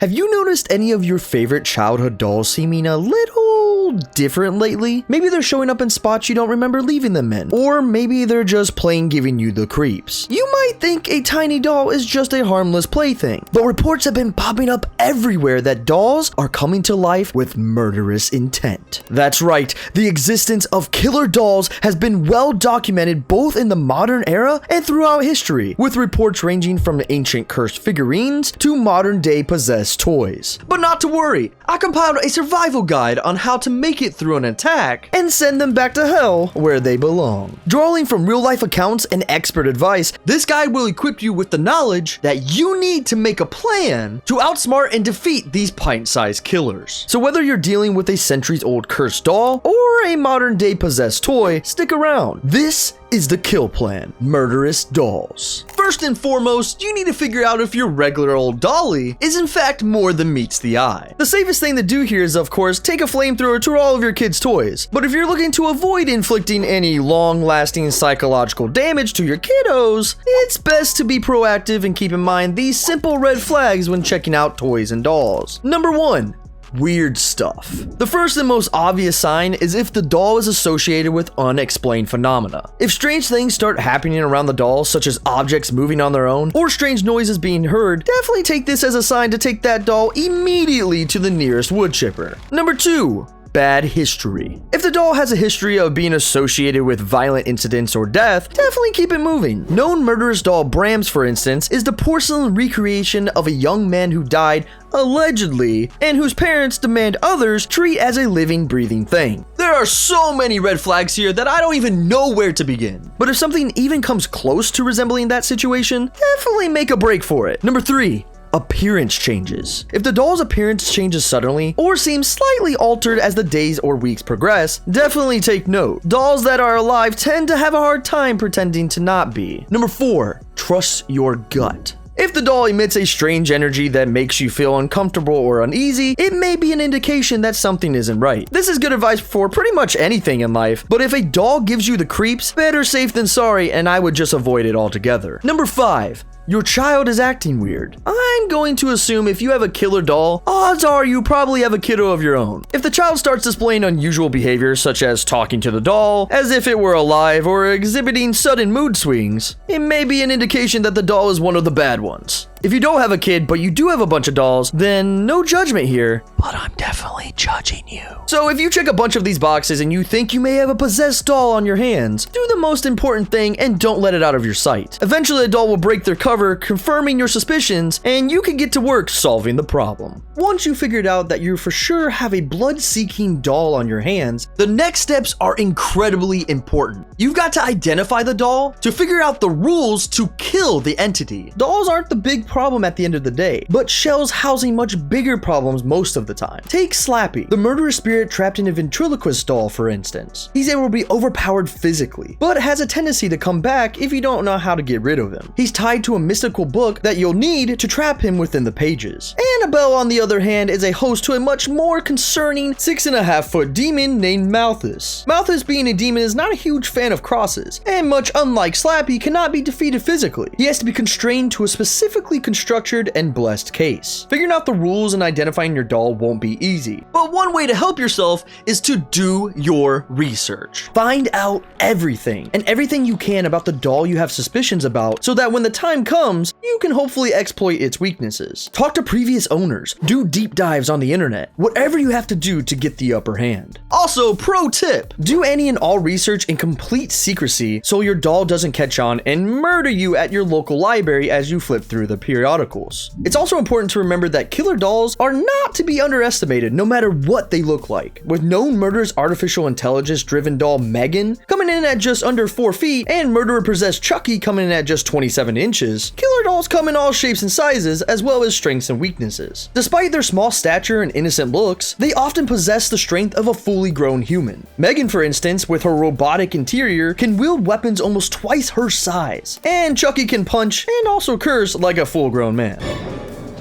Have you noticed any of your favorite childhood dolls seeming a little different lately? Maybe they're showing up in spots you don't remember leaving them in, or maybe they're just plain giving you the creeps. You might think a tiny doll is just a harmless plaything, but reports have been popping up everywhere that dolls are coming to life with murderous intent. That's right, the existence of killer dolls has been well documented both in the modern era and throughout history, with reports ranging from ancient cursed figurines to modern day possessed toys. But not to worry, I compiled a survival guide on how to make it through an attack and send them back to hell where they belong. Drawing from real life accounts and expert advice, this guide will equip you with the knowledge that you need to make a plan to outsmart and defeat these pint-sized killers. So whether you're dealing with a centuries-old cursed doll or a modern-day possessed toy, stick around. This is the kill plan, Murderous Dolls. First and foremost, you need to figure out if your regular old dolly is in fact more than meets the eye. The safest thing to do here is, of course, take a flamethrower to all of your kids' toys. But if you're looking to avoid inflicting any long-lasting psychological damage to your kiddos, it's best to be proactive and keep in mind these simple red flags when checking out toys and dolls. Number 1. Weird stuff. The first and most obvious sign is if the doll is associated with unexplained phenomena. If strange things start happening around the doll, such as objects moving on their own or strange noises being heard, definitely take this as a sign to take that doll immediately to the nearest wood chipper. Number 2. Bad history. If the doll has a history of being associated with violent incidents or death, definitely keep it moving. Known murderous doll Brahms, for instance, is the porcelain recreation of a young man who died allegedly, and whose parents demand others treat as a living, breathing thing. There are so many red flags here that I don't even know where to begin. But if something even comes close to resembling that situation, definitely make a break for it. Number 3. Appearance changes. If the doll's appearance changes suddenly or seems slightly altered as the days or weeks progress, definitely take note. Dolls that are alive tend to have a hard time pretending to not be. Number 4. Trust your gut. If the doll emits a strange energy that makes you feel uncomfortable or uneasy, it may be an indication that something isn't right. This is good advice for pretty much anything in life, but if a doll gives you the creeps, better safe than sorry, and I would just avoid it altogether. Number 5. Your child is acting weird. I'm going to assume if you have a killer doll, odds are you probably have a kiddo of your own. If the child starts displaying unusual behavior such as talking to the doll as if it were alive or exhibiting sudden mood swings, it may be an indication that the doll is one of the bad ones. If you don't have a kid, but you do have a bunch of dolls, then no judgment here, but I'm definitely judging you. So if you check a bunch of these boxes and you think you may have a possessed doll on your hands, do the most important thing and don't let it out of your sight. Eventually, the doll will break their cover, confirming your suspicions, and you can get to work solving the problem. Once you figured out that you for sure have a blood-seeking doll on your hands, the next steps are incredibly important. You've got to identify the doll to figure out the rules to kill the entity. Dolls aren't the big problem at the end of the day, but shells housing much bigger problems most of the time. Take Slappy, the murderous spirit trapped in a ventriloquist doll, for instance. He's able to be overpowered physically, but has a tendency to come back if you don't know how to get rid of him. He's tied to a mystical book that you'll need to trap him within the pages. Annabelle, on the other hand, is a host to a much more concerning 6.5-foot demon named Malthus. Malthus, being a demon, is not a huge fan of crosses, and much unlike Slappy, cannot be defeated physically. He has to be constrained to a specifically constructed and blessed case. Figuring out the rules and identifying your doll won't be easy, but one way to help yourself is to do your research. Find out everything and everything you can about the doll you have suspicions about, so that when the time comes, you can hopefully exploit its weaknesses. Talk to previous owners, do deep dives on the internet, whatever you have to do to get the upper hand. Also, pro tip, do any and all research in complete secrecy so your doll doesn't catch on and murder you at your local library as you flip through the periodicals. It's also important to remember that killer dolls are not to be underestimated no matter what they look like. With known murderous artificial intelligence driven doll M3GAN coming in at just under 4 feet and murderer possessed Chucky coming in at just 27 inches, killer dolls come in all shapes and sizes as well as strengths and weaknesses. Despite their small stature and innocent looks, they often possess the strength of a fully grown human. M3GAN, for instance, with her robotic interior, can wield weapons almost twice her size. And Chucky can punch and also curse like a full-grown man.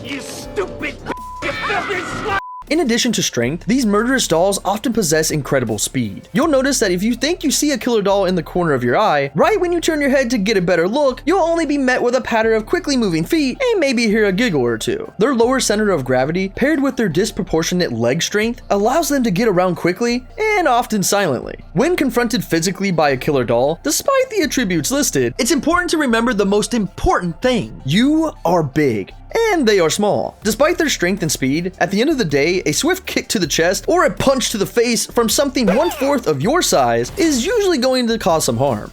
You stupid, you filthy slut! In addition to strength, these murderous dolls often possess incredible speed. You'll notice that if you think you see a killer doll in the corner of your eye, right when you turn your head to get a better look, you'll only be met with a patter of quickly moving feet and maybe hear a giggle or two. Their lower center of gravity, paired with their disproportionate leg strength, allows them to get around quickly and often silently. When confronted physically by a killer doll, despite the attributes listed, it's important to remember the most important thing. You are big, and they are small. Despite their strength and speed, at the end of the day, a swift kick to the chest or a punch to the face from something 1/4 of your size is usually going to cause some harm.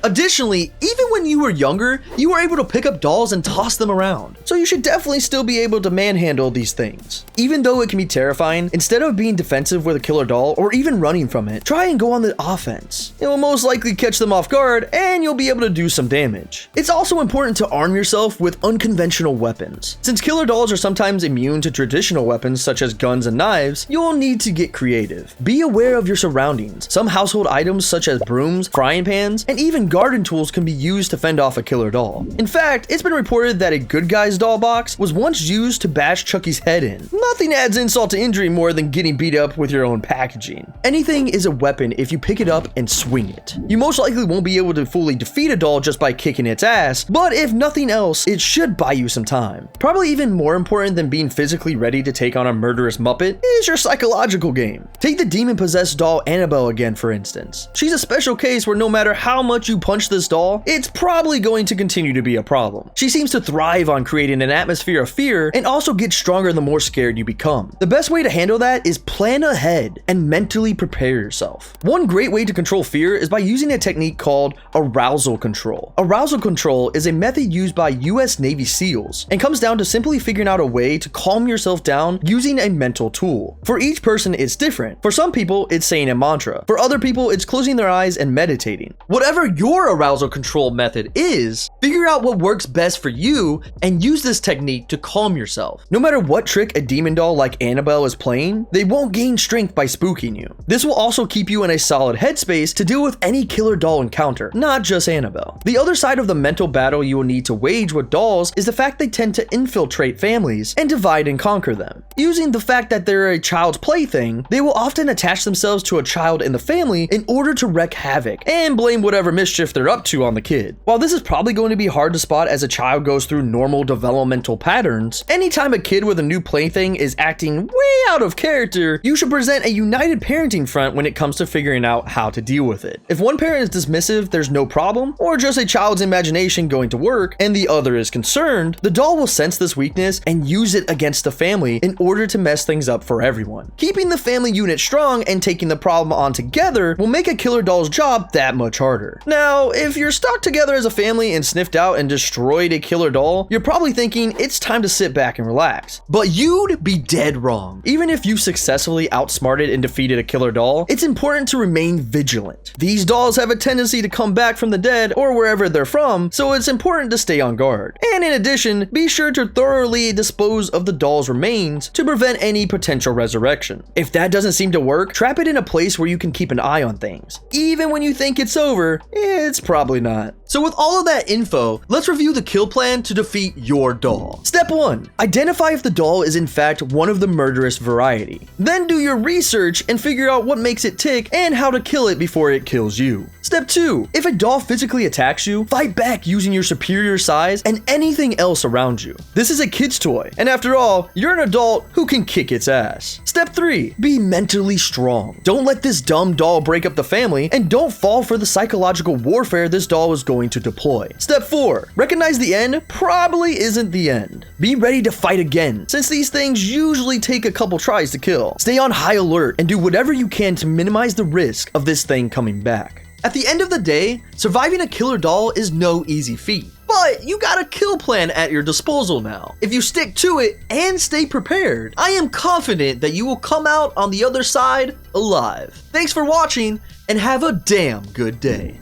Additionally, even when you were younger, you were able to pick up dolls and toss them around, so you should definitely still be able to manhandle these things. Even though it can be terrifying, instead of being defensive with a killer doll or even running from it, try and go on the offense. It will most likely catch them off guard and you'll be able to do some damage. It's also important to arm yourself with unconventional weapons. Since killer dolls are sometimes immune to traditional weapons such as guns and knives, you'll need to get creative. Be aware of your surroundings. Some household items such as brooms, frying pans, and even garden tools can be used to fend off a killer doll. In fact, it's been reported that a Good Guys doll box was once used to bash Chucky's head in. Nothing adds insult to injury more than getting beat up with your own packaging. Anything is a weapon if you pick it up and swing it. You most likely won't be able to fully defeat a doll just by kicking its ass, but if nothing else, it should buy you some time. Probably even more important than being physically ready to take on a murderous Muppet is your psychological game. Take the demon-possessed doll Annabelle again, for instance. She's a special case where no matter how much you punch this doll, it's probably going to continue to be a problem. She seems to thrive on creating an atmosphere of fear and also gets stronger the more scared you become. The best way to handle that is plan ahead and mentally prepare yourself. One great way to control fear is by using a technique called arousal control. Arousal control is a method used by US Navy SEALs and comes down to simply figuring out a way to calm yourself down using a mental tool. For each person, it's different. For some people, it's saying a mantra. For other people, it's closing their eyes and meditating. Whatever your arousal control method is, figure out what works best for you and use this technique to calm yourself. No matter what trick a demon doll like Annabelle is playing, they won't gain strength by spooking you. This will also keep you in a solid headspace to deal with any killer doll encounter, not just Annabelle. The other side of the mental battle you will need to wage with dolls is the fact they tend to infiltrate families and divide and conquer them. Using the fact that they're a child's plaything, they will often attach themselves to a child in the family in order to wreak havoc and blame whatever mischief they're up to on the kid. While this is probably going to be hard to spot as a child goes through normal developmental patterns, anytime a kid with a new plaything is acting way out of character, you should present a united parenting front when it comes to figuring out how to deal with it. If one parent is dismissive, there's no problem, or just a child's imagination going to work, and the other is concerned, the doll will sense this weakness and use it against the family in order to mess things up for everyone. Keeping the family unit strong and taking the problem on together will make a killer doll's job that much harder. Now, if you're stuck together as a family and sniffed out and destroyed a killer doll, you're probably thinking it's time to sit back and relax. But you'd be dead wrong. Even if you successfully outsmarted and defeated a killer doll, it's important to remain vigilant. These dolls have a tendency to come back from the dead or wherever they're from, so it's important to stay on guard. And in addition, be sure to thoroughly dispose of the doll's remains to prevent any potential resurrection. If that doesn't seem to work, trap it in a place where you can keep an eye on things. Even when you think it's over, it's probably not. So with all of that info, let's review the kill plan to defeat your doll. Step 1. Identify if the doll is in fact one of the murderous variety. Then do your research and figure out what makes it tick and how to kill it before it kills you. Step 2. If a doll physically attacks you, fight back using your superior size and anything else around you. This is a kid's toy, and after all, you're an adult who can kick its ass. Step 3. Be mentally strong. Don't let this dumb doll break up the family, and don't fall for the psychological warfare this doll is going to deploy. Step 4. Recognize the end probably isn't the end. Be ready to fight again, since these things usually take a couple tries to kill. Stay on high alert and do whatever you can to minimize the risk of this thing coming back. At the end of the day, surviving a killer doll is no easy feat. But you got a kill plan at your disposal now. If you stick to it and stay prepared, I am confident that you will come out on the other side alive. Thanks for watching and have a damn good day.